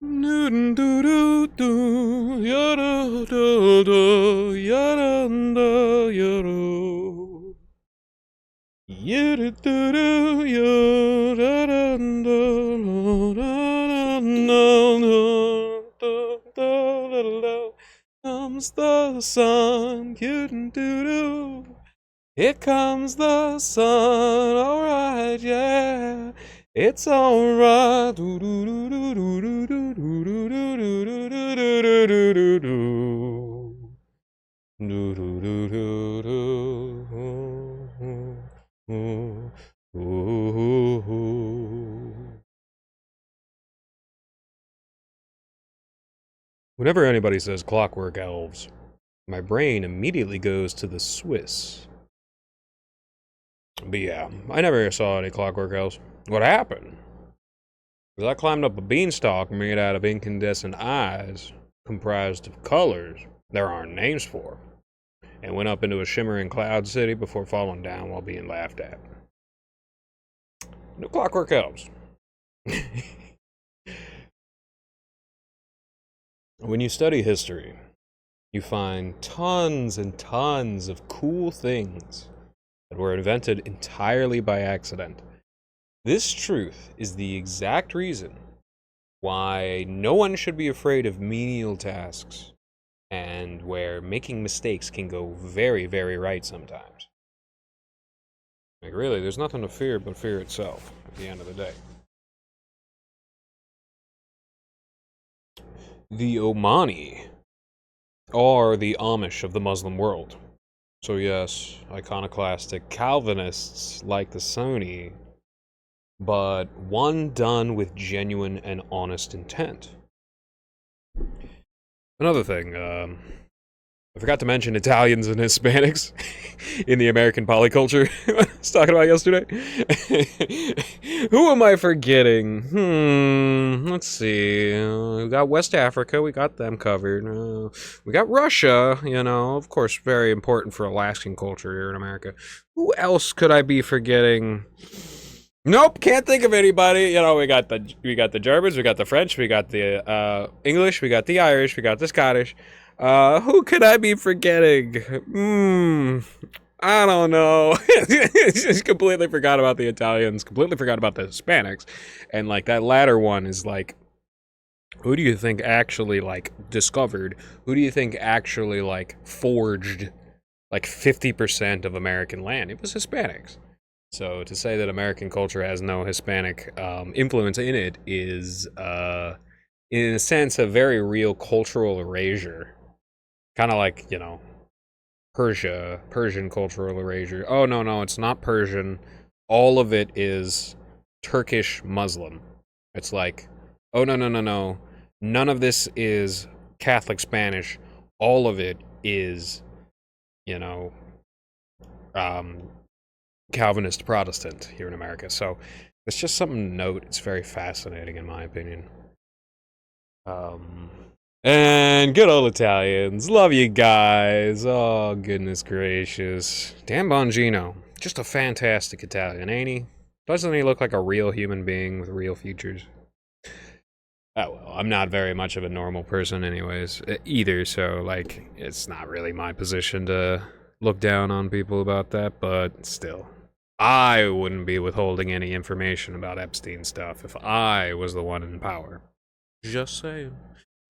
Comes the sun, here comes the sun, alright, yeah, it's alright. Whenever anybody says clockwork elves, my brain immediately goes to the Swiss. But yeah, I never saw any clockwork elves. What happened? Because I climbed up a beanstalk made out of incandescent eyes, comprised of colors there aren't names for, and went up into a shimmering cloud city before falling down while being laughed at. No clockwork elves. When you study history, you find tons and tons of cool things that were invented entirely by accident. This truth is the exact reason why no one should be afraid of menial tasks, and where making mistakes can go very, very right sometimes. Like, really, there's nothing to fear but fear itself at the end of the day. The Omani are the Amish of the Muslim world. So yes, iconoclastic Calvinists like the Sony, but one done with genuine and honest intent. Another thing, I forgot to mention Italians and Hispanics in the American polyculture I was talking about yesterday. Who am I forgetting? Let's see. We got West Africa, we got them covered. We got Russia, of course, very important for Alaskan culture here in America. Who else could I be forgetting? Nope, can't think of anybody. We got the Germans, we got the French, we got the English, we got the Irish, we got the Scottish. Who could I be forgetting? I don't know. Just completely forgot about the Italians, completely forgot about the Hispanics. And that latter one is who do you think actually discovered? Who do you think actually forged 50% of American land? It was Hispanics. So to say that American culture has no Hispanic influence in it is, in a sense, a very real cultural erasure. Kind of like, Persian cultural erasure. Oh, no, it's not Persian. All of it is Turkish Muslim. It's oh, no. None of this is Catholic Spanish. All of it is, Calvinist Protestant here in America. So it's just something to note. It's very fascinating in my opinion. And good old Italians. Love you guys. Oh, goodness gracious. Dan Bongino. Just a fantastic Italian, ain't he? Doesn't he look like a real human being with real features? Oh, well, I'm not very much of a normal person anyways, either, so, it's not really my position to look down on people about that, but still. I wouldn't be withholding any information about Epstein stuff if I was the one in power. Just saying.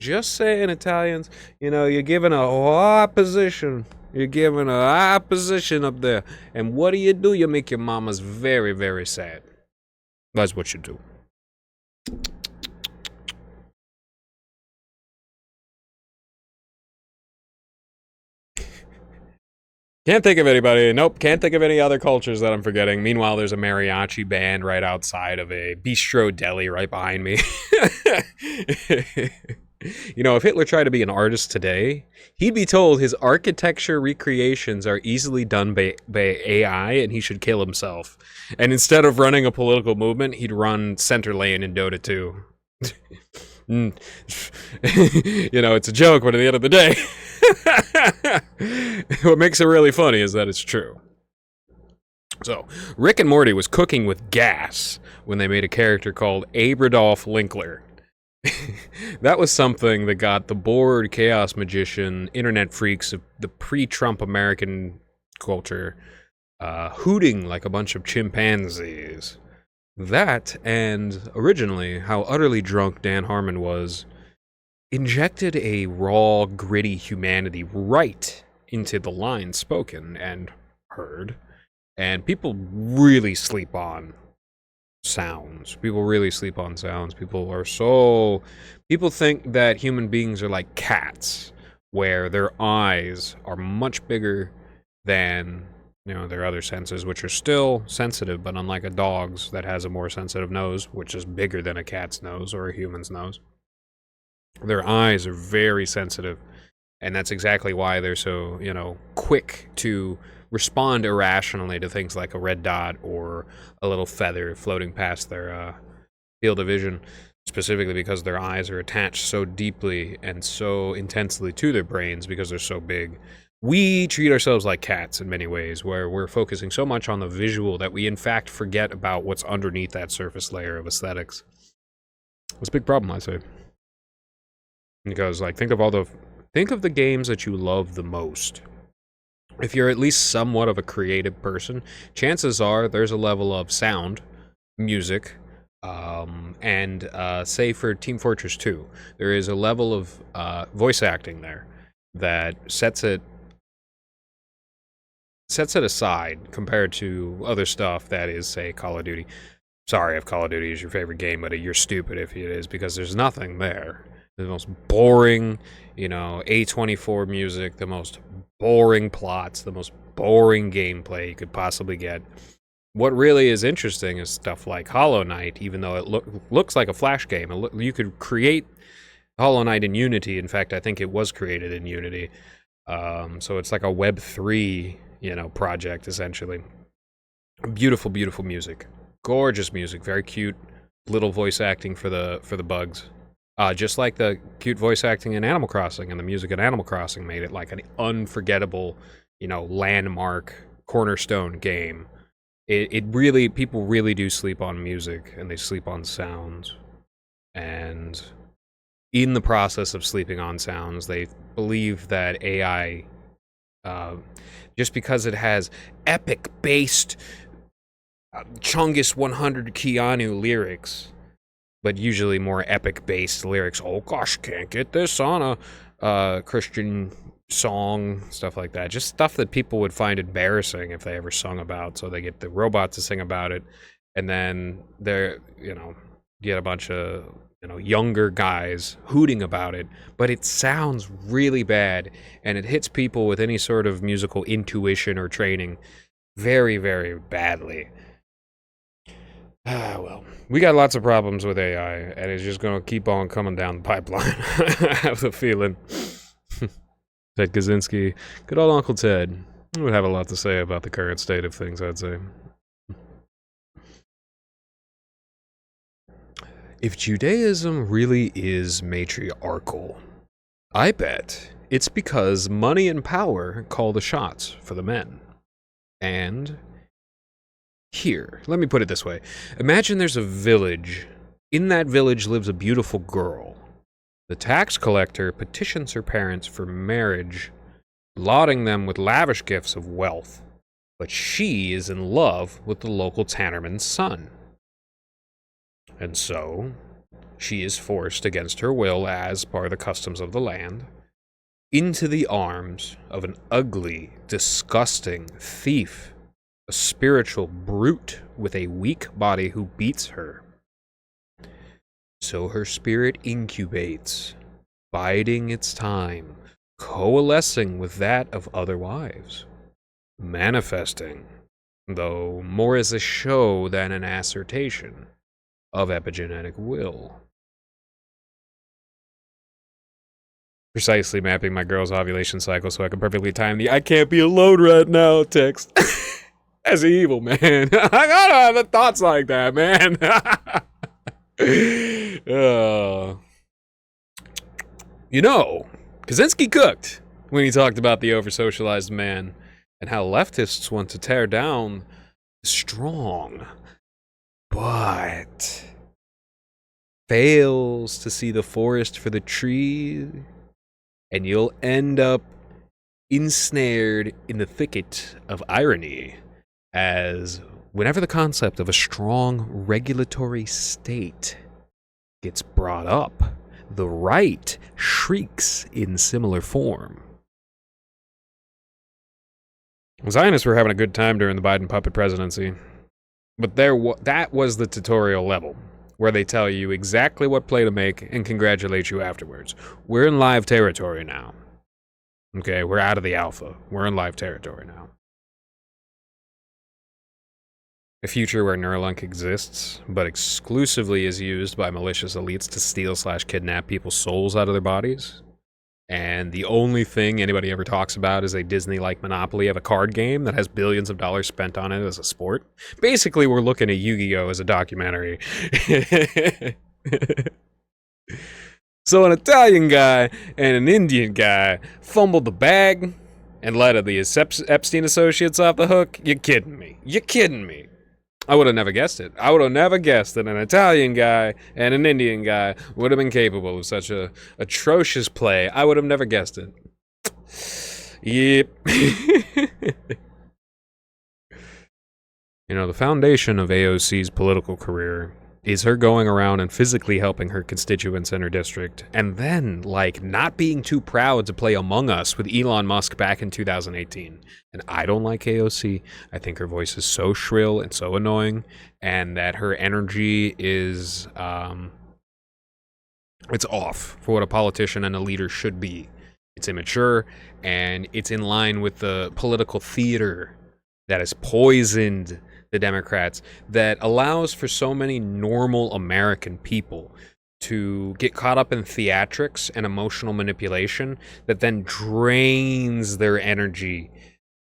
Just saying, Italians. You're given a high position. You're given a high position up there. And what do? You make your mamas very, very sad. That's what you do. Can't think of anybody. Nope, can't think of any other cultures that I'm forgetting. Meanwhile, there's a mariachi band right outside of a bistro deli right behind me. If Hitler tried to be an artist today, he'd be told his architecture recreations are easily done by AI and he should kill himself. And instead of running a political movement, he'd run center lane in Dota 2. It's a joke, but at the end of the day, what makes it really funny is that it's true. So, Rick and Morty was cooking with gas when they made a character called Abradolf Linkler. That was something that got the bored chaos magician, internet freaks of the pre-Trump American culture hooting like a bunch of chimpanzees. That, and originally, how utterly drunk Dan Harmon was, injected a raw, gritty humanity right into the lines spoken and heard. And people really sleep on sounds. People really sleep on sounds. People think that human beings are like cats, where their eyes are much bigger than, their other senses, which are still sensitive, but unlike a dog's that has a more sensitive nose, which is bigger than a cat's nose or a human's nose, their eyes are very sensitive. And that's exactly why they're so, quick to respond irrationally to things like a red dot or a little feather floating past their field of vision, specifically because their eyes are attached so deeply and so intensely to their brains because they're so big. We treat ourselves like cats in many ways, where we're focusing so much on the visual that we in fact forget about what's underneath that surface layer of aesthetics. It's a big problem, I say. Because, think of the games that you love the most. If you're at least somewhat of a creative person, chances are there's a level of sound, music, and say for Team Fortress 2, there is a level of voice acting there that sets it aside compared to other stuff that is, say, Call of Duty. Sorry if Call of Duty is your favorite game, but you're stupid if it is, because there's nothing there. The most boring, A24 music, the most boring plots, the most boring gameplay you could possibly get. What really is interesting is stuff like Hollow Knight, even though it looks like a Flash game. You could create Hollow Knight in Unity. In fact, I think it was created in Unity. So it's like a Web3, project, essentially. Beautiful, beautiful music. Gorgeous music, very cute. Little voice acting for the bugs. Just like the cute voice acting in Animal Crossing, and the music in Animal Crossing made it like an unforgettable, landmark cornerstone game. People really do sleep on music, and they sleep on sounds. And in the process of sleeping on sounds, they believe that AI, just because it has epic-based Chungus 100 Keanu lyrics, but usually more epic-based lyrics. Oh gosh, can't get this on a Christian song, stuff like that. Just stuff that people would find embarrassing if they ever sung about. So they get the robot to sing about it, and then they're, get a bunch of, younger guys hooting about it. But it sounds really bad, and it hits people with any sort of musical intuition or training very, very badly. Well, we got lots of problems with AI, and it's just going to keep on coming down the pipeline. I have the feeling. Ted Kaczynski, good old Uncle Ted, would have a lot to say about the current state of things, I'd say. If Judaism really is matriarchal, I bet it's because money and power call the shots for the men. And here, let me put it this way. Imagine there's a village. In that village lives a beautiful girl. The tax collector petitions her parents for marriage, lauding them with lavish gifts of wealth. But she is in love with the local tannerman's son. And so, she is forced against her will, as per the customs of the land, into the arms of an ugly, disgusting thief, a spiritual brute with a weak body who beats her. So her spirit incubates, biding its time, coalescing with that of other wives, manifesting, though more as a show than an assertion, of epigenetic will. Precisely mapping my girl's ovulation cycle so I can perfectly time the "I can't be alone right now" text. As evil, man. I gotta have the thoughts like that, man. Kaczynski cooked when he talked about the over-socialized man and how leftists want to tear down the strong, but fails to see the forest for the tree, and you'll end up ensnared in the thicket of irony, as whenever the concept of a strong regulatory state gets brought up, the right shrieks in similar form. Zionists were having a good time during the Biden puppet presidency, but that was the tutorial level, where they tell you exactly what play to make and congratulate you afterwards. We're in live territory now. Okay, we're out of the alpha. We're in live territory now. A future where Neuralink exists, but exclusively is used by malicious elites to steal/kidnap people's souls out of their bodies. And the only thing anybody ever talks about is a Disney-like monopoly of a card game that has billions of dollars spent on it as a sport. Basically, we're looking at Yu-Gi-Oh! As a documentary. So an Italian guy and an Indian guy fumbled the bag and let the Epstein associates off the hook? You're kidding me. You're kidding me. I would have never guessed it. I would have never guessed that an Italian guy and an Indian guy would have been capable of such a atrocious play. I would have never guessed it. Yep. You know, the foundation of AOC's political career is her going around and physically helping her constituents in her district, and then, like, not being too proud to play Among Us with Elon Musk back in 2018. And I don't like AOC. I think her voice is so shrill and so annoying, and that her energy is, it's off for what a politician and a leader should be. It's immature, and it's in line with the political theater that has poisoned the Democrats, that allows for so many normal American people to get caught up in theatrics and emotional manipulation that then drains their energy,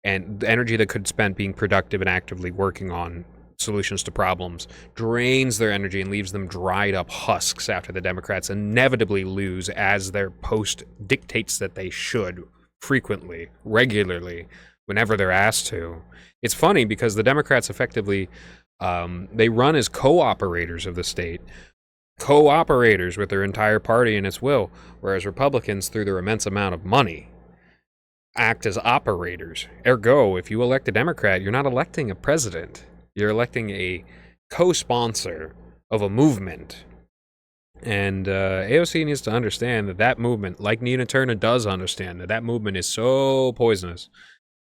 and the energy that could spend being productive and actively working on solutions to problems, drains their energy and leaves them dried up husks after the Democrats inevitably lose, as their post dictates that they should, frequently, regularly, whenever they're asked to. It's funny because the Democrats effectively, they run as co-operators of the state, co-operators with their entire party and its will, whereas Republicans, through their immense amount of money, act as operators. Ergo, if you elect a Democrat, you're not electing a president. You're electing a co-sponsor of a movement. And AOC needs to understand that that movement, like Nina Turner does understand, that that movement is so poisonous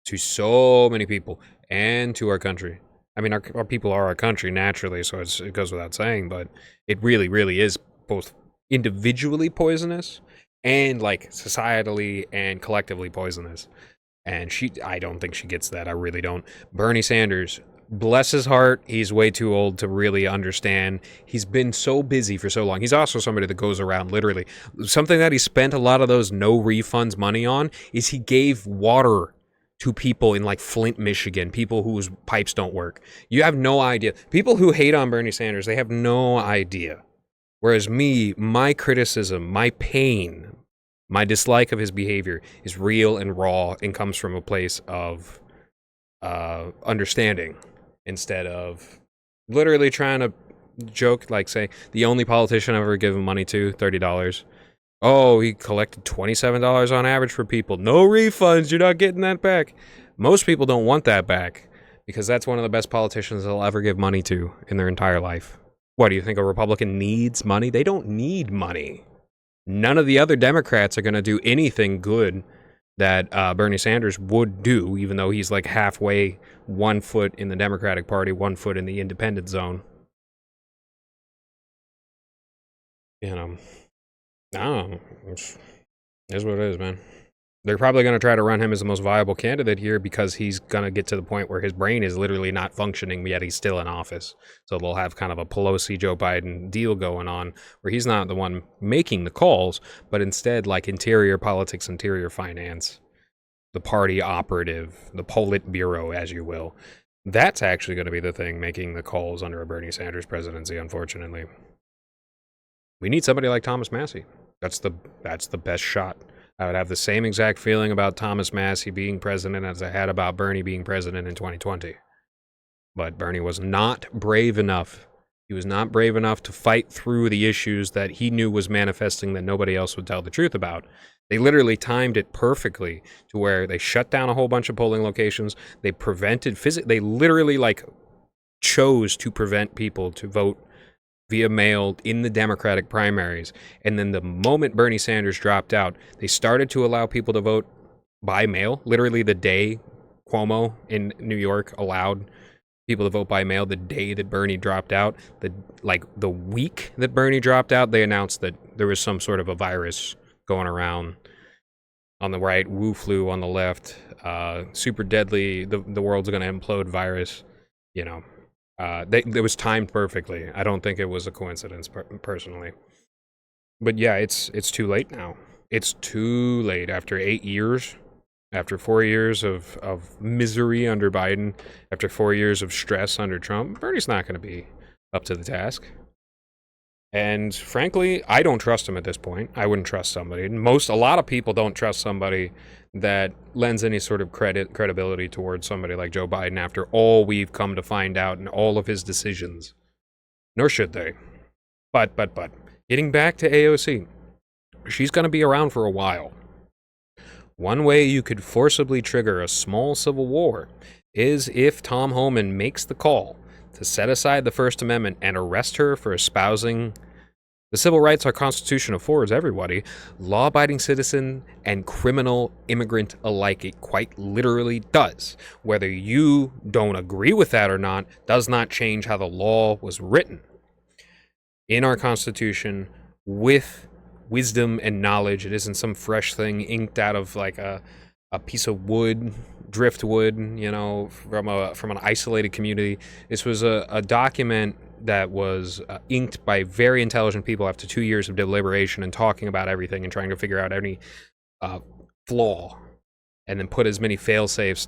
to so many people and to our country. I mean, our people are our country naturally, so it goes without saying, but it really, really is both individually poisonous and, like, societally and collectively poisonous. And I don't think she gets that. I really don't. Bernie Sanders, bless his heart, he's way too old to really understand. He's been so busy for so long. He's also somebody that goes around literally. Something that he spent a lot of those no refunds money on is he gave water to people in, like, Flint, Michigan, people whose pipes don't work. You have no idea. People who hate on Bernie Sanders, they have no idea. Whereas me, my criticism, my pain, my dislike of his behavior is real and raw and comes from a place of understanding, instead of literally trying to joke, like, say, the only politician I've ever given money to, $30. Oh, he collected $27 on average for people. No refunds. You're not getting that back. Most people don't want that back because that's one of the best politicians they'll ever give money to in their entire life. What, do you think a Republican needs money? They don't need money. None of the other Democrats are going to do anything good that Bernie Sanders would do, even though he's like halfway, 1 foot in the Democratic Party, 1 foot in the independent zone. You know. No, it's what it is, man. They're probably going to try to run him as the most viable candidate here because he's going to get to the point where his brain is literally not functioning, yet he's still in office. So they'll have kind of a Pelosi-Joe Biden deal going on where he's not the one making the calls, but instead, like, interior politics, interior finance, the party operative, the Politburo, as you will. That's actually going to be the thing making the calls under a Bernie Sanders presidency, unfortunately. We need somebody like Thomas Massie. That's the best shot. I would have the same exact feeling about Thomas Massie being president as I had about Bernie being president in 2020. But Bernie was not brave enough. He was not brave enough to fight through the issues that he knew was manifesting that nobody else would tell the truth about. They literally timed it perfectly to where they shut down a whole bunch of polling locations. They prevented they literally chose to prevent people to vote via mail in the Democratic primaries. And then the moment Bernie Sanders dropped out, they started to allow people to vote by mail. Literally the day Cuomo in New York allowed people to vote by mail, the day that Bernie dropped out, the week that Bernie dropped out, they announced that there was some sort of a virus going around on the right, Wu flu on the left, super deadly, the world's going to implode virus, it was timed perfectly. I don't think it was a coincidence, personally. But yeah, it's too late now. It's too late after 8 years. After 4 years of misery under Biden, after 4 years of stress under Trump, Bernie's not going to be up to the task. And frankly, I don't trust him at this point. I wouldn't trust somebody. A lot of people don't trust somebody that lends any sort of credibility towards somebody like Joe Biden after all we've come to find out and all of his decisions. Nor should they. But, getting back to AOC, she's going to be around for a while. One way you could forcibly trigger a small civil war is if Tom Homan makes the call to set aside the First Amendment and arrest her for espousing the civil rights our Constitution affords everybody, law-abiding citizen and criminal immigrant alike. It quite literally does. Whether you don't agree with that or not does not change how the law was written in our Constitution with wisdom and knowledge. It isn't some fresh thing inked out of a piece of wood, driftwood, from an isolated community. This was a document that was inked by very intelligent people after 2 years of deliberation and talking about everything and trying to figure out any flaw, and then put as many fail-safes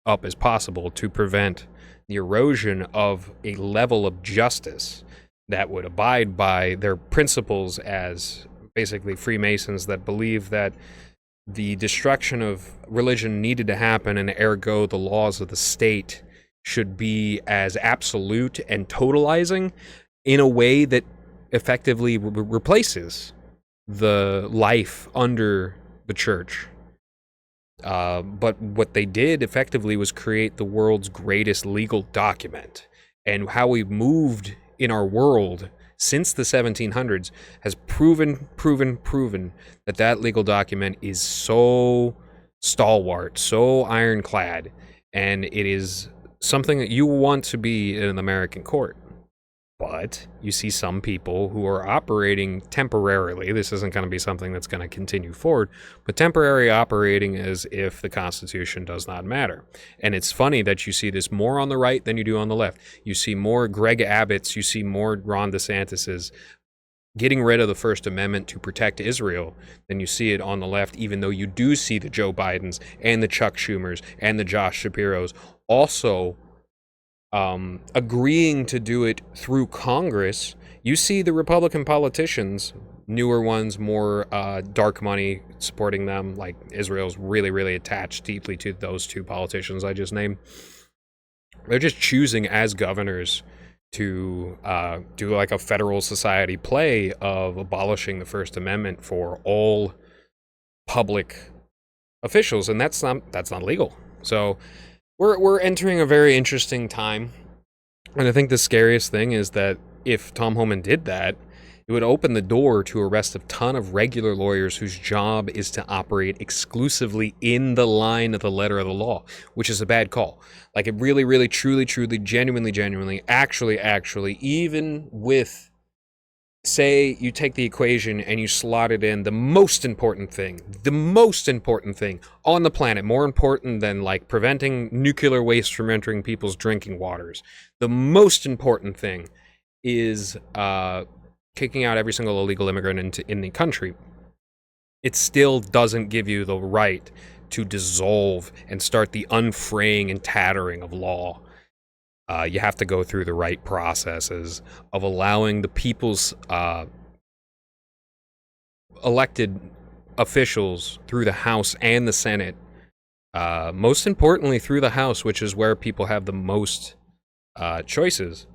up as possible to prevent the erosion of a level of justice that would abide by their principles as basically Freemasons that believe that the destruction of religion needed to happen, and ergo the laws of the state should be as absolute and totalizing in a way that effectively replaces the life under the church. But what they did effectively was create the world's greatest legal document. And how we've moved in our world since the 1700s has proven that legal document is so stalwart, so ironclad, and it is something that you want to be in an American court. But you see some people who are operating temporarily. This isn't going to be something that's going to continue forward, but temporary operating as if the Constitution does not matter. And it's funny that you see this more on the right than you do on the left. You see more Greg Abbotts, you see more Ron DeSantis's getting rid of the First Amendment to protect Israel than you see it on the left, even though you do see the Joe Bidens and the Chuck Schumers and the Josh Shapiros also agreeing to do it through Congress. You see the Republican politicians, newer ones, more dark money supporting them, like Israel's really, really attached deeply to those two politicians I just named. They're just choosing as governors to do like a federal society play of abolishing the First Amendment for all public officials, and that's not legal. So we're entering a very interesting time, and I think the scariest thing is that if Tom Homan did that, it would open the door to arrest a ton of regular lawyers whose job is to operate exclusively in the line of the letter of the law, which is a bad call. Like, it really, really, truly, genuinely, actually, even with, say, you take the equation and you slot it in the most important thing on the planet, more important than, like, preventing nuclear waste from entering people's drinking waters. The most important thing is kicking out every single illegal immigrant in the country. It still doesn't give you the right to dissolve and start the unfraying and tattering of law. You have to go through the right processes of allowing the people's elected officials through the House and the Senate, most importantly through the House, which is where people have the most choices,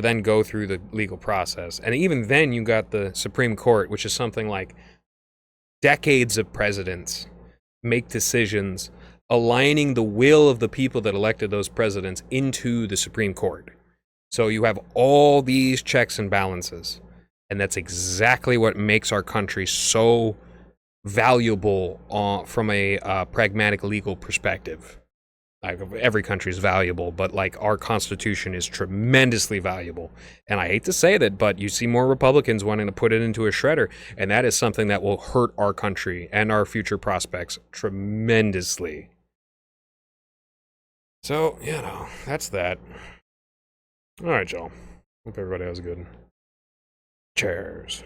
to then go through the legal process. And even then, you got the Supreme Court, which is something like decades of presidents make decisions aligning the will of the people that elected those presidents into the Supreme Court. So you have all these checks and balances. And that's exactly what makes our country so valuable from a pragmatic legal perspective. Like, every country is valuable, but like our Constitution is tremendously valuable. And I hate to say that, but you see more Republicans wanting to put it into a shredder, and that is something that will hurt our country and our future prospects tremendously. So, that's that. All right, y'all. Hope everybody has a good one. Cheers.